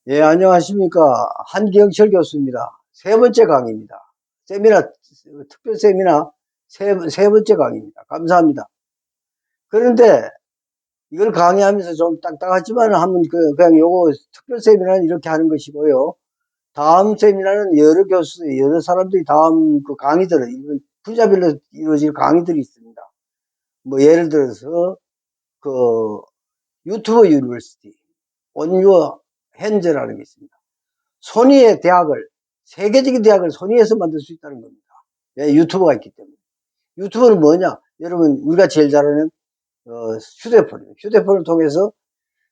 예, 안녕하십니까. 한기영철 교수입니다. 세 번째 강의입니다. 세미나, 특별 세미나 세 번째 강의입니다. 감사합니다. 그런데 이걸 강의하면서 좀 딱딱하지만 하면 그냥 요거 특별 세미나는 이렇게 하는 것이고요. 다음 세미나는 여러 사람들이 다음 그 강의들을, 분야별로 이루어질 강의들이 있습니다. 뭐 예를 들어서 그 유튜버 유니버시티, 온유어 핸즈라는 게 있습니다. 소니의 대학을, 세계적인 대학을 소니에서 만들 수 있다는 겁니다. 왜? 유튜버가 있기 때문에. 유튜버는 뭐냐? 여러분, 우리가 제일 잘 아는, 휴대폰이에요. 휴대폰을 통해서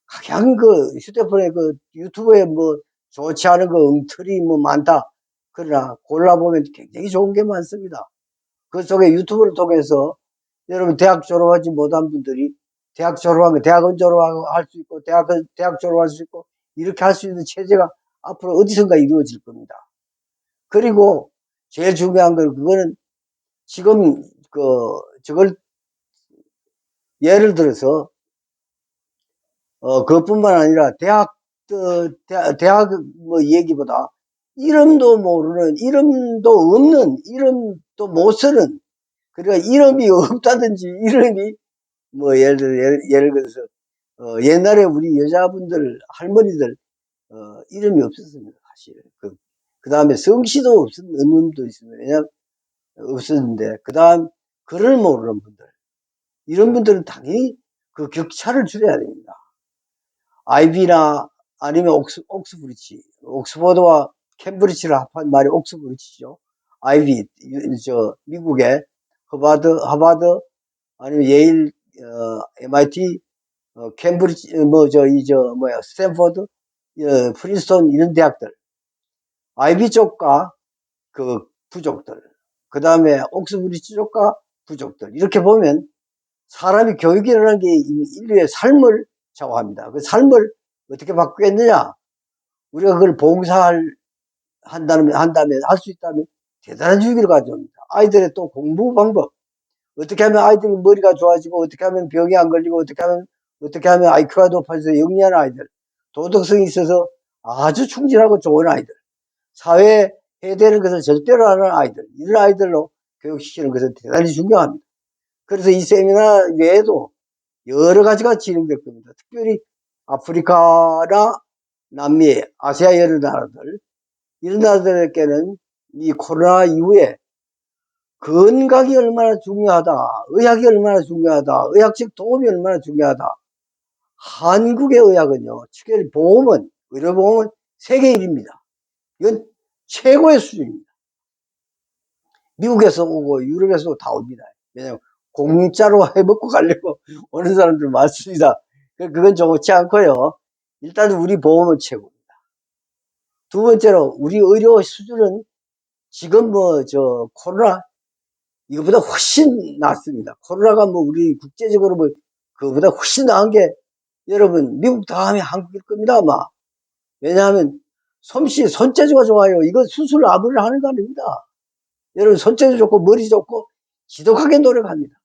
각양 휴대폰에 유튜브에 뭐 좋지 않은 엉터리 뭐 많다. 그러나 골라보면 굉장히 좋은 게 많습니다. 그 속에 유튜브를 통해서 여러분 대학 졸업하지 못한 분들이 대학 졸업하면 대학원 졸업하고 할 수 있고 대학 졸업할 수 있고 이렇게 할 수 있는 체제가 앞으로 어디선가 이루어질 겁니다. 그리고 제일 중요한 건 그거는 지금 저걸 예를 들어서 그것뿐만 아니라 대학 뭐 얘기보다 이름도 모르는 이름도 없는 이름도 못 쓰는 그러니까 이름이 없다든지 이름이 뭐 예를 들어서 옛날에 우리 여자분들 할머니들 이름이 없었습니다 사실 그 다음에 성씨도 없는 놈도 있습니다. 왜냐면 없었는데 그다음 글을 모르는 분들 이런 분들은 당연히 그 격차를 줄여야 됩니다. 아이비나 아니면 옥스브리치 옥스퍼드와 캠브리지를 합한 말이 옥스브리치죠. 아이비 저 미국의 하버드 아니면 예일 MIT 캠브리지 뭐 저 뭐야 스탠퍼드 프린스턴 이런 대학들 아이비 쪽과 그 부족들 그 다음에 옥스브리치 쪽과 부족들 이렇게 보면 사람이 교육이라는 게 인류의 삶을 좌우합니다. 그 삶을 어떻게 바꾸겠느냐? 우리가 그걸 한다면 할 수 있다면 대단한 주의를 가져옵니다. 아이들의 또 공부 방법 어떻게 하면 아이들이 머리가 좋아지고 어떻게 하면 병이 안 걸리고 어떻게 하면 IQ가 높아져서 영리한 아이들 도덕성이 있어서 아주 충실하고 좋은 아이들 사회에 해되는 것을 절대로 안 하는 아이들 이런 아이들로 교육시키는 것은 대단히 중요합니다. 그래서 이 세미나 외에도 여러 가지가 진행될 겁니다. 특별히 아프리카나 남미, 아시아 여러 나라들, 이런 나라들에게는 이 코로나 이후에 건강이 얼마나 중요하다, 의학이 얼마나 중요하다, 의학적 도움이 얼마나 중요하다. 한국의 의학은요, 특히 의료보험은 세계 1위입니다. 이건 최고의 수준입니다. 미국에서 오고 유럽에서 다 옵니다. 왜냐하면 공짜로 해먹고 가려고 오는 사람들 많습니다. 그건 좋지 않고요. 일단 우리 보험은 최고입니다. 두 번째로 우리 의료 수준은 지금 코로나 이거보다 훨씬 낫습니다. 코로나가 뭐 우리 국제적으로 뭐 그거보다 훨씬 나은 게 여러분 미국 다음에 한국일 겁니다 아마. 왜냐하면 솜씨 손재주가 좋아요. 이거 수술 아무리 하는 거 아닙니다. 여러분 손재주 좋고 머리 좋고 지독하게 노력합니다.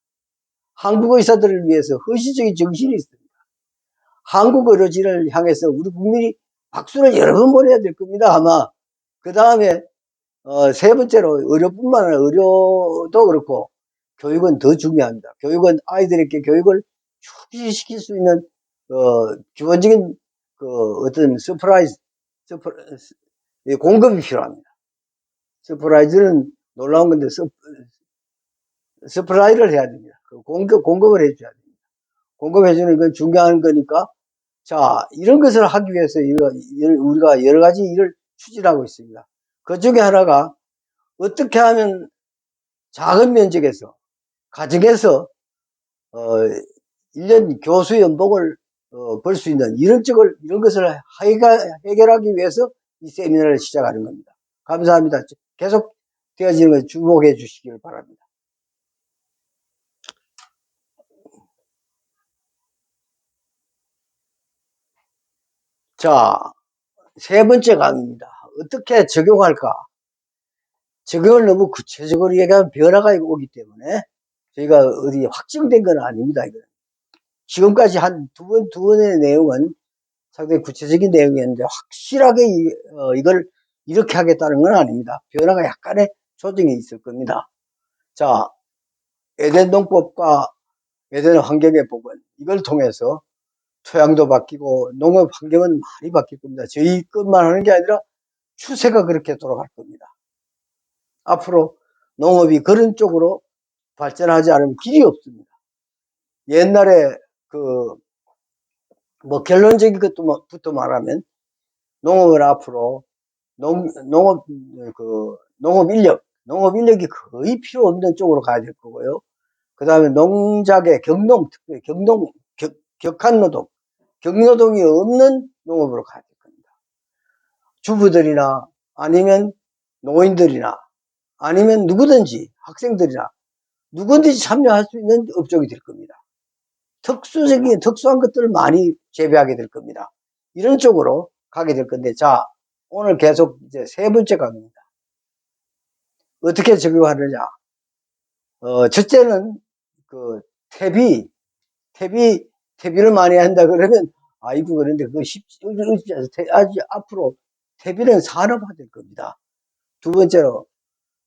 한국 의사들을 위해서 헌신적인 정신이 있습니다. 한국 의료진을 향해서 우리 국민이 박수를 여러 번 보내야 될 겁니다 아마. 그 다음에 세 번째로 의료뿐만 아니라 의료도 그렇고 교육은 더 중요합니다. 교육은 아이들에게 교육을 충실시킬 수 있는 기본적인 어떤 공급이 필요합니다. 서프라이즈는 놀라운 건데 서프라이를 해야 됩니다. 공급을 해줘야 됩니다. 공급해주는 건 중요한 거니까 자 이런 것을 하기 위해서 우리가 여러 가지 일을 추진하고 있습니다. 그 중에 하나가 어떻게 하면 작은 면적에서 가정에서 어 1년 교수 연봉을 벌 수 있는 이런 것을 해결하기 위해서 이 세미나를 시작하는 겁니다. 감사합니다. 계속 되어지는 걸 주목해 주시길 바랍니다. 자, 세 번째 강의입니다. 어떻게 적용할까? 적용을 너무 구체적으로 얘기하면 변화가 오기 때문에 저희가 어디 확정된 건 아닙니다. 이거는. 지금까지 두 번의 내용은 상당히 구체적인 내용이었는데 확실하게 이걸 이렇게 하겠다는 건 아닙니다. 변화가 약간의 조정이 있을 겁니다. 자, 에덴 농법과 에덴 환경의 복원, 이걸 통해서 토양도 바뀌고 농업 환경은 많이 바뀔 겁니다. 저희 것만 하는 게 아니라 추세가 그렇게 돌아갈 겁니다. 앞으로 농업이 그런 쪽으로 발전하지 않으면 길이 없습니다. 옛날에 결론적인 것부터 말하면 농업을 앞으로 농업 인력이 거의 필요 없는 쪽으로 가야 될 거고요. 그 다음에 농작의 격한 노동, 경노동이 없는 농업으로 가야 될 겁니다. 주부들이나 아니면 노인들이나 아니면 누구든지 학생들이나 누구든지 참여할 수 있는 업종이 될 겁니다. 특수한 것들을 많이 재배하게 될 겁니다. 이런 쪽으로 가게 될 건데, 자, 오늘 계속 이제 세 번째 강의입니다. 어떻게 적용하느냐. 첫째는 퇴비를 많이 한다 그러면, 아이고, 그런데 그거 쉽지 않아서, 앞으로 퇴비는 산업화될 겁니다. 두 번째로,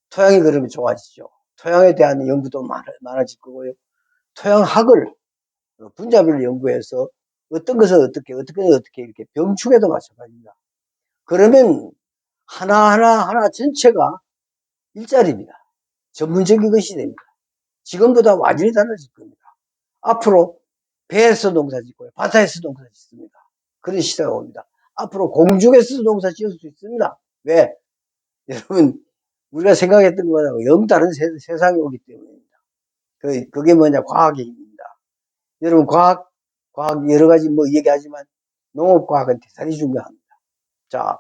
토양이 그러면 좋아지죠. 토양에 대한 연구도 많아질 거고요. 토양학을 분자별로 연구해서 어떤 것은 어떻게 이렇게 병충해도 마찬가지입니다. 그러면 하나 전체가 일자리입니다. 전문적인 것이 됩니다. 지금보다 완전히 달라질 겁니다. 앞으로 배에서 농사 짓고요. 바다에서 농사 짓습니다. 그런 시대가 옵니다. 앞으로 공중에서도 농사 지을 수 있습니다. 왜? 여러분, 우리가 생각했던 것보다 영 다른 세상이 오기 때문입니다. 그게 뭐냐? 과학의 힘입니다. 여러분, 과학 여러 가지 얘기하지만 농업과학은 대단히 중요합니다. 자,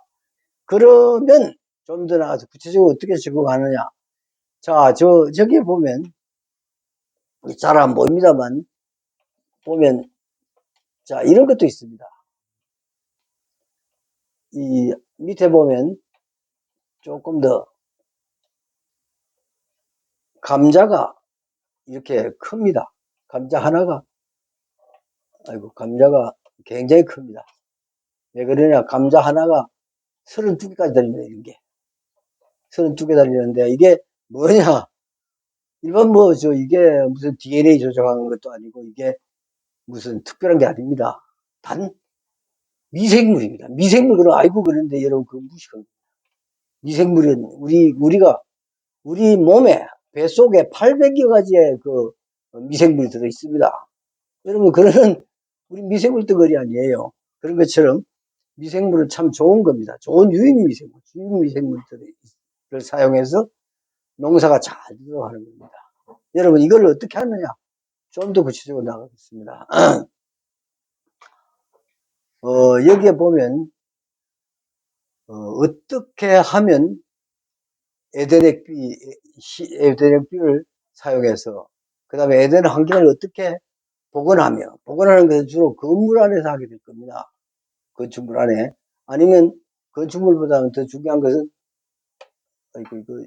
그러면 좀 더 나아서 구체적으로 어떻게 적용하느냐. 자, 저기 보면, 잘 안 보입니다만, 보면, 자, 이런 것도 있습니다. 이 밑에 보면 조금 더 감자가 이렇게 큽니다. 감자 하나가, 감자가 굉장히 큽니다. 왜 그러냐, 감자 하나가 32개까지 달리네, 이런 게. 32개 달리는데, 이게 뭐냐, 일반 이게 무슨 DNA 조정하는 것도 아니고, 이게 무슨 특별한 게 아닙니다. 단 미생물입니다. 미생물, 그럼 아이고, 그런데 여러분, 그거 무식합니다. 미생물은 우리 몸에, 뱃속에 800여 가지의 미생물이 들어있습니다. 여러분, 그러는 우리 미생물 덩어리 아니에요. 그런 것처럼 미생물은 참 좋은 겁니다. 좋은 유인 미생물들을 사용해서 농사가 잘 들어가는 겁니다. 여러분, 이걸 어떻게 하느냐? 좀 더 구체적으로 나가겠습니다. 여기에 보면, 어떻게 하면 에덴액비를 사용해서, 그 다음에 에덴 환경을 어떻게 복원하는 것은 주로 건물 안에서 하게 될 겁니다. 건축물 안에. 아니면 건축물보다는 더 중요한 것은, 이거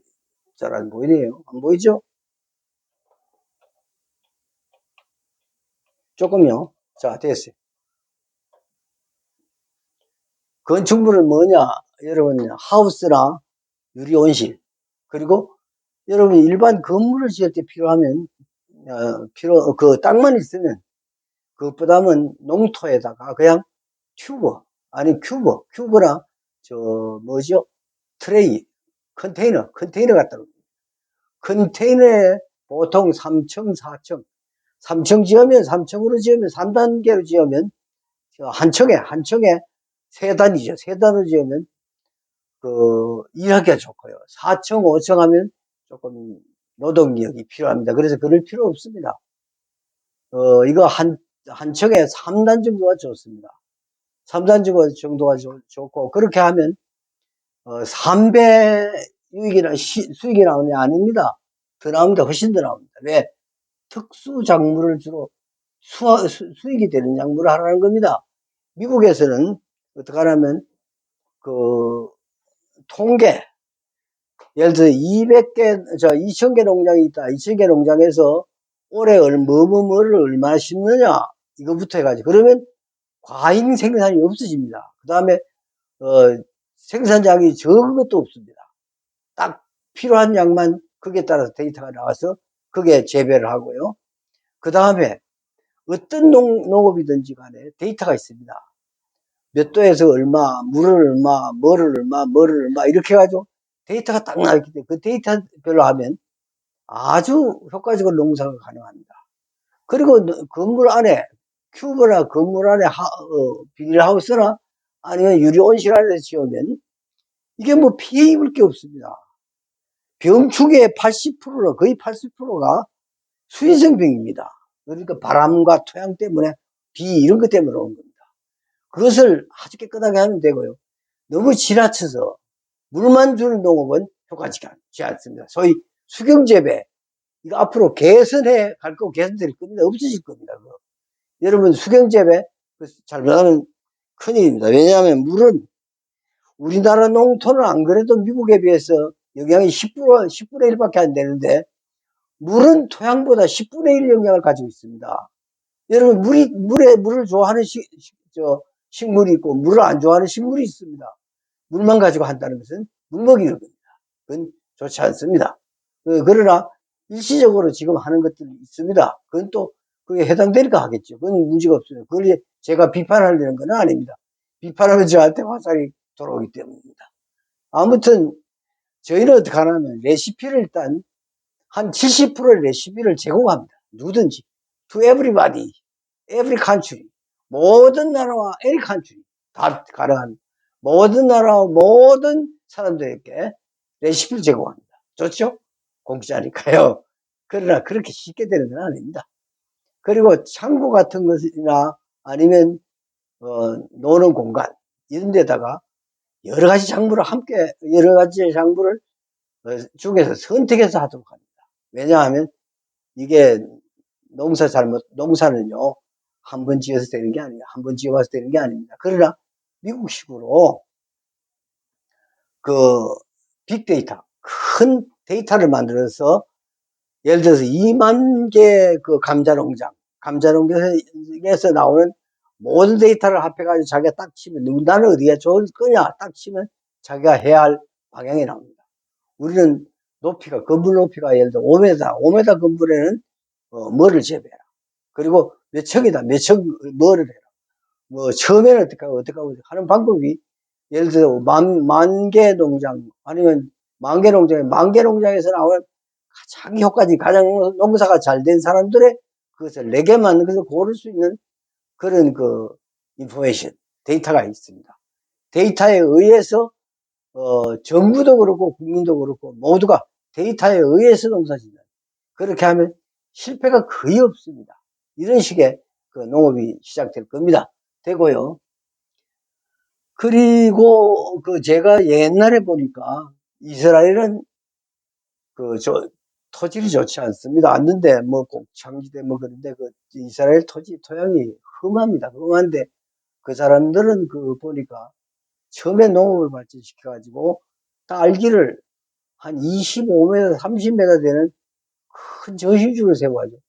잘 안 보이네요. 안 보이죠? 조금요. 자, 됐어요. 건축물은 뭐냐? 여러분, 하우스나 유리온실, 그리고 여러분 일반 건물을 지을 때 필요하면, 땅만 있으면, 그것보다는 농토에다가 그냥 큐브나, 트레이, 컨테이너 갖다 놓습니다. 컨테이너에 보통 3층, 4층, 3층으로 지으면, 3단계로 지으면, 한 층에 3단이죠. 3단으로 지으면, 일하기가 좋고요. 4층, 5층 하면 조금 노동력이 필요합니다. 그래서 그럴 필요 없습니다. 이거 한 층에 3단 정도가 좋습니다. 3단 정도가 좋고, 그렇게 하면, 3배 수익이 나오냐? 아닙니다. 더 나옵니다. 훨씬 더 나옵니다. 왜? 특수 작물을 주로 수익이 되는 작물을 하라는 겁니다. 미국에서는 어떻게 하냐면, 통계, 예를 들어 2000개 농장이 있다. 2000개 농장에서 올해 뭐를 얼마나 심느냐? 이거부터 해가지고. 그러면 과잉 생산이 없어집니다. 그 다음에 생산량이 적은 것도 없습니다. 딱 필요한 양만 거기에 따라서 데이터가 나와서 그게 재배를 하고요. 그 다음에 어떤 농업이든지 간에 데이터가 있습니다. 몇 도에서 얼마, 물을 얼마, 뭐를 얼마 이렇게 해가지고 데이터가 딱 나왔기 때문에 그 데이터별로 하면 아주 효과적으로 농사가 가능합니다. 그리고 건물 안에 큐브나 건물 안에 비닐하우스나 아니면 유리 온실 안에서 지으면 이게 뭐 피해 입을 게 없습니다. 병충해의 80%나 거의 80%가 수인성병입니다. 그러니까 바람과 토양 때문에 비 이런 것 때문에 오는 겁니다. 그것을 아주 깨끗하게 하면 되고요. 너무 지나쳐서 물만 주는 농업은 효과적이지 않습니다. 소위 수경재배 이거 앞으로 개선해 갈 거고 개선될 겁니다. 없어질 겁니다. 그거. 여러분 수경재배 잘못하면 큰일입니다. 왜냐하면 물은 우리나라 농토는 안 그래도 미국에 비해서 영양이 10분의 1밖에 안 되는데 물은 토양보다 10분의 1 영양을 가지고 있습니다. 여러분 물을 좋아하는 식물이 있고 물을 안 좋아하는 식물이 있습니다. 물만 가지고 한다는 것은 물먹이는 겁니다. 그건 좋지 않습니다. 그러나 일시적으로 지금 하는 것들이 있습니다. 그건 또 그게 해당되니까 하겠죠. 그건 문제가 없어요. 그걸 제가 비판하려는 건 아닙니다. 비판하면 저한테 화살이 돌아오기 때문입니다. 아무튼 저희는 어떻게 하냐면 레시피를 일단 한 70%의 레시피를 제공합니다. 누구든지 to everybody, every country 모든 나라와 any country 다 가능한 모든 나라와 모든 사람들에게 레시피를 제공합니다. 좋죠? 공짜니까요. 그러나 그렇게 쉽게 되는 건 아닙니다. 그리고 창고 같은 것이나 아니면 노는 공간 이런 데다가 여러 가지 작물을 함께 여러 가지 작물을 중에서 선택해서 하도록 합니다. 왜냐하면 이게 농사는요 한 번 지어서 되는 게 아니에요. 한 번 지어봐서 되는 게 아닙니다. 그러나 미국식으로 그 빅데이터 큰 데이터를 만들어서 예를 들어서 2만 개 그 감자농장에서 나오는 모든 데이터를 합해가지고 자기가 딱 치면 나는 어디가 좋을 거냐 딱 치면 자기가 해야 할 방향이 나옵니다. 우리는 건물 높이가 예를 들어 5m 건물에는 뭐를 재배해라. 그리고 몇 층이다. 뭐를 해라. 뭐 처음에는 어떻게 하고 하는 방법이 예를 들어 만개 농장 아니면 만개 농장에서 나오는 가장 효과적인 가장 농사가 잘 된 사람들의 그것을 내게 맞는 것을 고를 수 있는 그런 인포메이션 데이터가 있습니다. 데이터에 의해서 정부도 그렇고 국민도 그렇고 모두가 데이터에 의해서 농사짓는 그렇게 하면 실패가 거의 없습니다. 이런 식의 농업이 시작될 겁니다. 되고요. 그리고 제가 옛날에 보니까 이스라엘은 토질이 좋지 않습니다. 않는데 뭐 곡창지대 뭐 그런데 이스라엘 토양이 험합니다. 험한데 그 사람들은 보니까 처음에 농업을 발전시켜 가지고 딸기를 한 25m, 30m 되는 큰 전시주를 세워가지고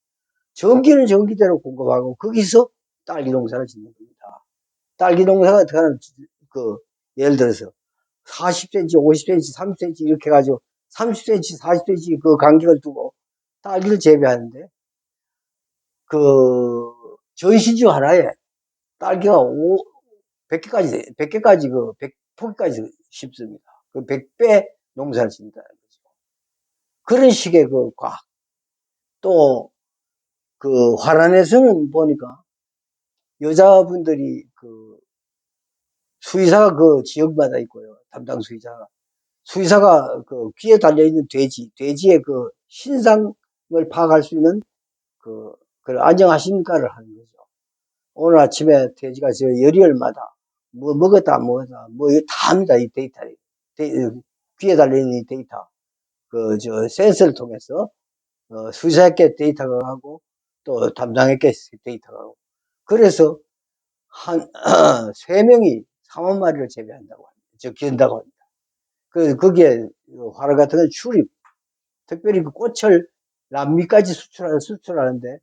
전기는 전기대로 공급하고 거기서 딸기 농사를 짓는 겁니다. 딸기 농사가 어떻게 하면 예를 들어서 40cm, 50cm, 30cm 이렇게 해가지고 30cm, 40cm 그 간격을 두고 딸기를 재배하는데 전시주 하나에 딸기가 100개까지 100포기까지 심습니다. 100배 농사를 짓는다는 거죠. 그런 식의 과학. 또 화란에서는 보니까 여자분들이 수의사가 지역마다 있고요. 담당 수의사가 귀에 달려있는 돼지의 신상을 파악할 수 있는 안녕하십니까를 하는 거죠. 오늘 아침에 돼지가 열이 얼마다, 뭐 먹었다, 안 먹었다, 뭐 다 합니다. 이 데이터에. 귀에 달려있는 이 데이터. 센서를 통해서, 수의사에게 데이터가 가고, 또 담당에게 데이터가 가고. 그래서 한, 3명이 4만 마리를 재배한다고 합니다. 기른다고 합니다. 거기에 화로 같은 건 특별히 꽃을 남미까지 수출하는데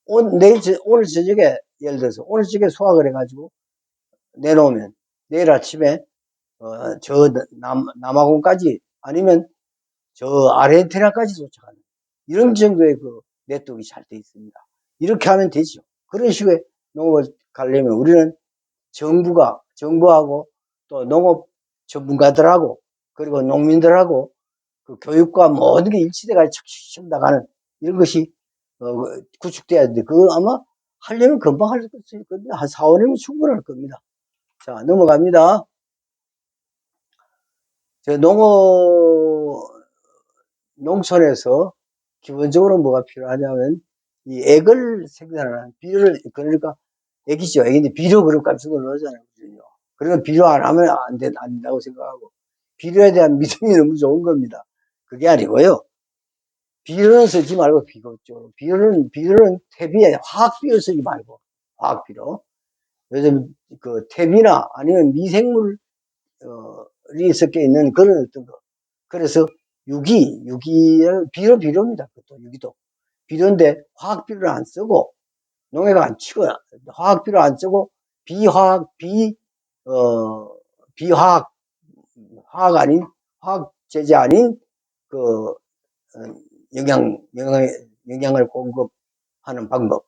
오늘 저녁에 예를 들어서 오늘 저녁에 수확을 해가지고 내놓으면 내일 아침에 저 남아공까지 아니면 저 아르헨티나까지 도착하는 이런 정도의 그 네트워크가 잘 돼 있습니다. 이렇게 하면 되죠. 그런 식의 농업을 가려면 우리는 정부하고 또 농업 전문가들하고 그리고 농민들하고 그 교육과 모든 게 일치돼가 착착 나가는 이런 것이 구축돼야 되는데 그거 아마 하려면 금방 할 겁니다. 한 4, 5년이면 충분할 겁니다. 자, 넘어갑니다. 농촌에서 기본적으로 뭐가 필요하냐면 이 액을 생산하는 비료를 그러니까 액이죠. 액인데 비료 그릇 값을 넣잖아요. 그러니까 비료 안 하면 안 된다고 생각하고 비료에 대한 믿음이 너무 좋은 겁니다. 그게 아니고요. 비료는 쓰지 말고 비료는 퇴비에 화학 비료 쓰지 말고 화학 비료. 요즘 그 퇴비나 아니면 미생물이 섞여 있는 그런 어떤 거. 그래서 유기를 비료입니다. 그것도 유기도 비료인데 화학 비료를 안 쓰고 농약 안 치고 화학 비료 안 쓰고 비화학 화학 아닌 화학 제제 아닌 그 영양을 공급하는 방법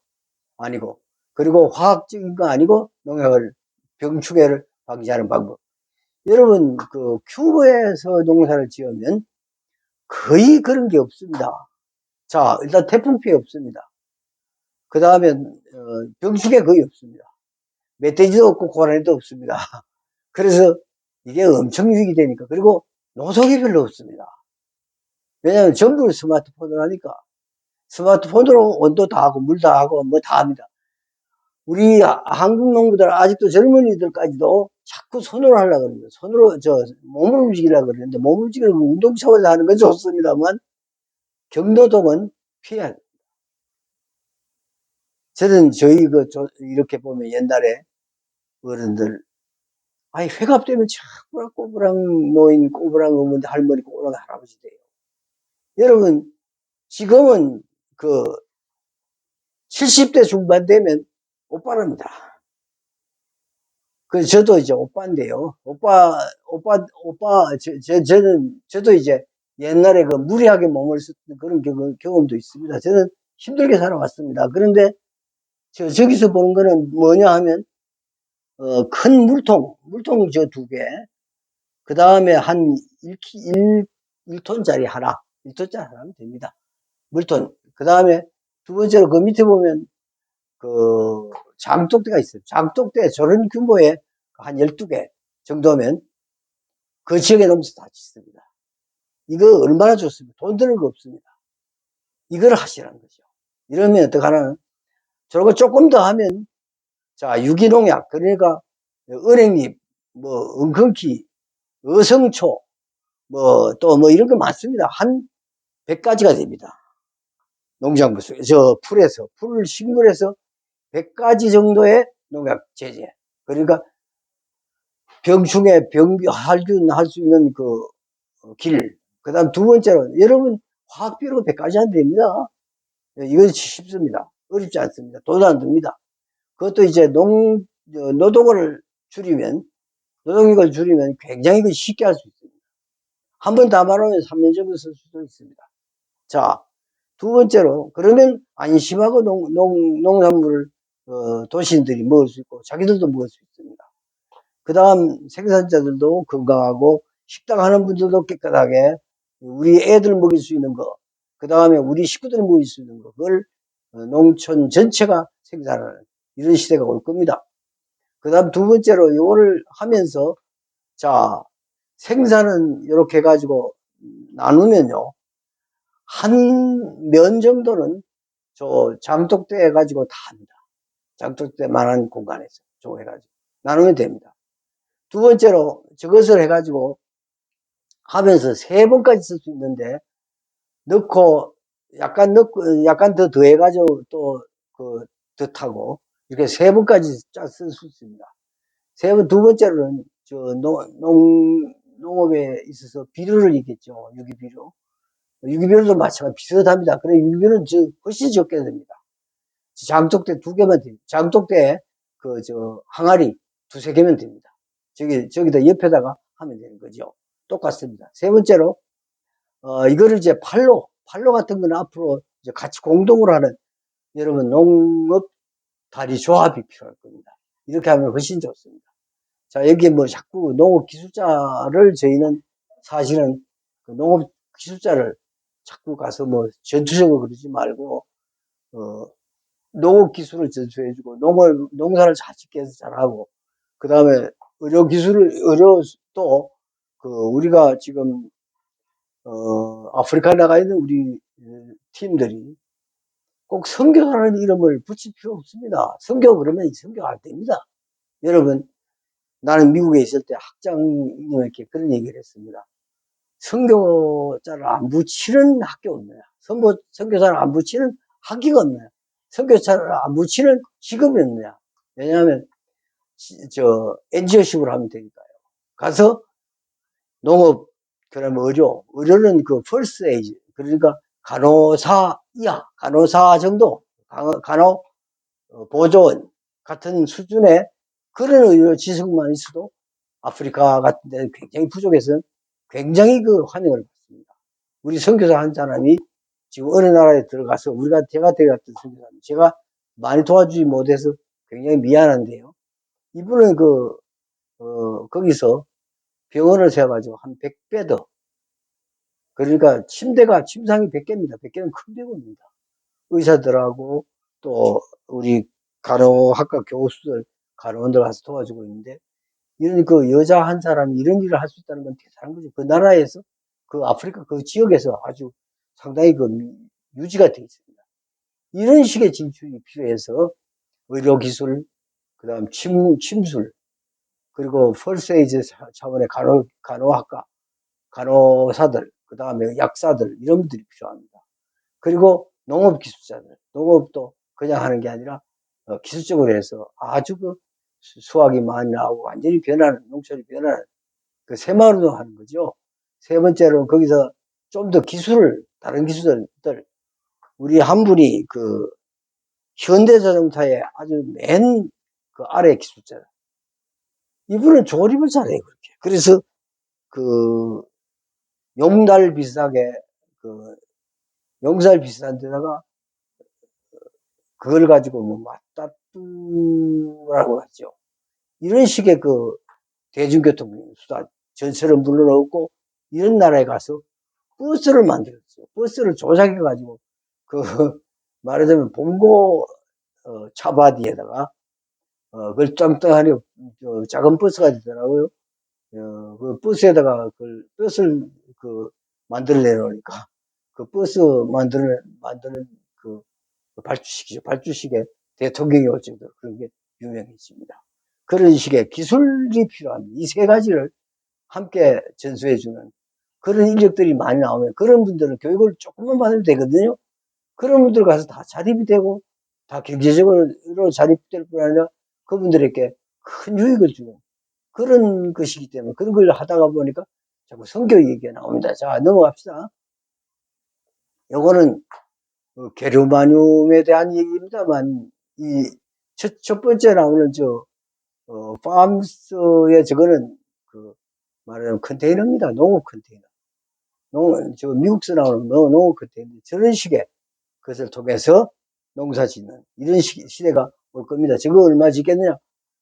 아니고 그리고 화학적인 거 아니고 농약을 병충해를 방지하는 방법. 여러분 그 큐버에서 농사를 지으면 거의 그런 게 없습니다. 자, 일단 태풍 피해 없습니다. 그 다음에 병충해 거의 없습니다. 멧돼지도 없고 고라니도 없습니다. 그래서 이게 엄청 유익이 되니까. 그리고 노석이 별로 없습니다. 왜냐하면 전부 스마트폰을 하니까 스마트폰으로 온도 다 하고 물 다 하고 뭐 다 합니다. 우리 한국 농부들 아직도 젊은이들까지도 자꾸 손으로 하려고 그러는데 손으로 몸을 움직이려고 그러는데 몸을 움직이는 운동 차원에서 하는 건 좋습니다만 경노동은 피해야 합니다. 저는 이렇게 보면 옛날에 어른들 아니 회갑 되면 참 꼬부랑 노인 꼬부랑 어머니 할머니 꼬부랑 할아버지 돼요. 여러분 지금은 그 70대 중반 되면 오빠랍니다. 그 저도 이제 오빠인데요. 저도 이제 옛날에 그 무리하게 몸을 썼던 그런 경험도 있습니다. 저는 힘들게 살아왔습니다. 그런데 저기서 보는 거는 뭐냐 하면 큰 물통 저 2개, 그 다음에 한 1톤짜리 하나, 1톤짜리 하나면 됩니다. 물통. 그 다음에 두 번째로 그 밑에 보면 그 장독대가 있어요. 장독대 저런 규모의 한 12개 정도면 그 지역에 넘어서 다 짓습니다. 이거 얼마나 좋습니까? 돈 드는 거 없습니다. 이걸 하시라는 거죠. 이러면 어떡하나? 저거 조금 더 하면, 자, 유기농약, 그러니까 은행잎, 뭐, 은근키, 어성초, 뭐, 또 뭐 이런 거 많습니다. 한 100가지가 됩니다. 농장부 속에, 식물에서 100가지 정도의 농약 제제. 그러니까 병충해, 할균 할 수 있는 그 길. 그 다음 두 번째로, 여러분, 화학비료가 100가지 안 됩니다. 이건 쉽습니다. 어렵지 않습니다. 돈도 안 듭니다. 그것도 이제 노동을 줄이면, 노동력을 줄이면 굉장히 쉽게 할 수 있습니다. 한 번 다 말하면 3년 정도 쓸 수도 있습니다. 자, 두 번째로, 그러면 안심하고 농산물을, 도시인들이 먹을 수 있고, 자기들도 먹을 수 있습니다. 그 다음 생산자들도 건강하고 식당 하는 분들도 깨끗하게 우리 애들 먹일 수 있는 거, 그 다음에 우리 식구들 먹일 수 있는 거, 그걸 농촌 전체가 생산하는 이런 시대가 올 겁니다. 그 다음 두 번째로 요거를 하면서 자 생산은 이렇게 해가지고 나누면요 한 면 정도는 저 장독대 해가지고 다 합니다. 장독대만한 공간에서 저 해가지고 나누면 됩니다. 두 번째로 저것을 해가지고 하면서 3번까지 쓸 수 있는데 약간 더 더해가지고 또 더 타고 이렇게 3번까지 쓸 수 있습니다. 두 번째로는 농업에 있어서 비료를 있겠죠. 유기비료. 유기비료도 마찬가지 비슷합니다. 그래 유기비료는 훨씬 적게 됩니다. 장독대 2개만 됩니다. 장독대에 항아리 2~3개면 됩니다. 저기다 옆에다가 하면 되는 거죠. 똑같습니다. 세 번째로, 이거를 이제 팔로 같은 건 앞으로 이제 같이 공동으로 하는 여러분 농업 다리 조합이 필요할 겁니다. 이렇게 하면 훨씬 좋습니다. 자, 여기에 뭐 자꾸 농업 기술자를 저희는 사실은 그 농업 기술자를 자꾸 가서 뭐 전투적으로 그러지 말고, 농업 기술을 전수해주고, 농사를 잘 짓게 해서 잘하고, 그 다음에 의료도, 우리가 지금, 아프리카 나가 있는 우리 팀들이 꼭 선교사라는 이름을 붙일 필요 없습니다. 선교 그러면 선교 안 됩니다. 여러분, 나는 미국에 있을 때 학장님에게 그런 얘기를 했습니다. 선교자를 안 붙이는 학교 없나요? 선교사를 안 붙이는 학교가 없나요? 선교사를 안 붙이는 직업이 없나요? 왜냐하면 NGO식으로 하면 되니까요. 가서 농업, 그다음에 의료는 그 first aid, 그러니까 간호사 정도, 보조원 같은 수준의 그런 의료 지식만 있어도 아프리카 같은 데는 굉장히 부족해서 굉장히 환영을 받습니다. 우리 선교사 한 사람이 지금 어느 나라에 들어가서 제가 데려갔던 선교사님, 제가 많이 도와주지 못해서 굉장히 미안한데요. 이분은 거기서 병원을 세워가지고 한 100배 더, 그러니까 침상이 100개입니다. 100개는 큰 병원입니다. 의사들하고 또 우리 간호학과 교수들, 간호원들 가서 도와주고 있는데, 이런 여자 한 사람이 이런 일을 할 수 있다는 건 대단한 거죠. 그 나라에서, 아프리카 그 지역에서 아주 상당히 유지가 되어 있습니다. 이런 식의 진출이 필요해서 의료기술, 그 다음 침술, 그리고 펄스에이즈 차원의 간호학과, 간호사들, 그 다음에 약사들, 이런 분들이 필요합니다. 그리고 농업기술자들, 농업도 그냥 하는 게 아니라 기술적으로 해서 아주 수확이 많이 나오고 완전히 농촌이 변하는 새마을운동 하는 거죠. 세 번째로 거기서 좀 더 다른 기술들, 우리 한 분이 현대자동차의 아주 맨 아래 기술자, 이분은 조립을 잘해요, 그렇게. 그래서 용달 비슷하게, 용살 비슷한 데다가 그걸 가지고 뭐 맞다뚜라고 하죠. 이런 식의 대중교통 수단 전철을 불러넣고 이런 나라에 가서 버스를 만들었어요. 버스를 조작해가지고 말하자면 봉고 차바디에다가 그걸 짱짱하니 작은 버스가 되더라고요. 그 버스에다가 버스를 만들어 내놓으니까 버스 만드는 발주식이죠. 발주식에 대통령이 올 정도로 그런 게 유명해집니다. 그런 식의 기술이 필요합니다. 이 세 가지를 함께 전수해주는 그런 인력들이 많이 나오면 그런 분들은 교육을 조금만 받으면 되거든요. 그런 분들 가서 다 자립이 되고 다 경제적으로 자립될 뿐 아니라 그분들에게 큰 유익을 주는 그런 것이기 때문에 그런 걸 하다가 보니까 자꾸 선교 얘기가 나옵니다. 자, 넘어갑시다. 요거는 게르마늄에 대한 얘기입니다만, 첫 번째 나오는 팜스의 저거는 말하자면 컨테이너입니다. 농업 컨테이너. 미국에서 나오는 농업 컨테이너. 저런 식의 것을 통해서 농사 짓는 이런 시대가 올 겁니다. 저거 얼마 짓겠느냐?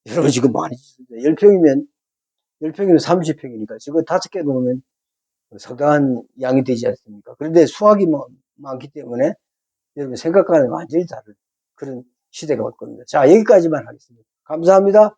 여러분 지금 많이 짓습니다. 10평이면 30평이니까 저거 5개 놓으면 상당한 양이 되지 않습니까? 그런데 수확이 많기 때문에 여러분 생각과는 완전히 다른 그런 시대가 올 겁니다. 자, 여기까지만 하겠습니다. 감사합니다.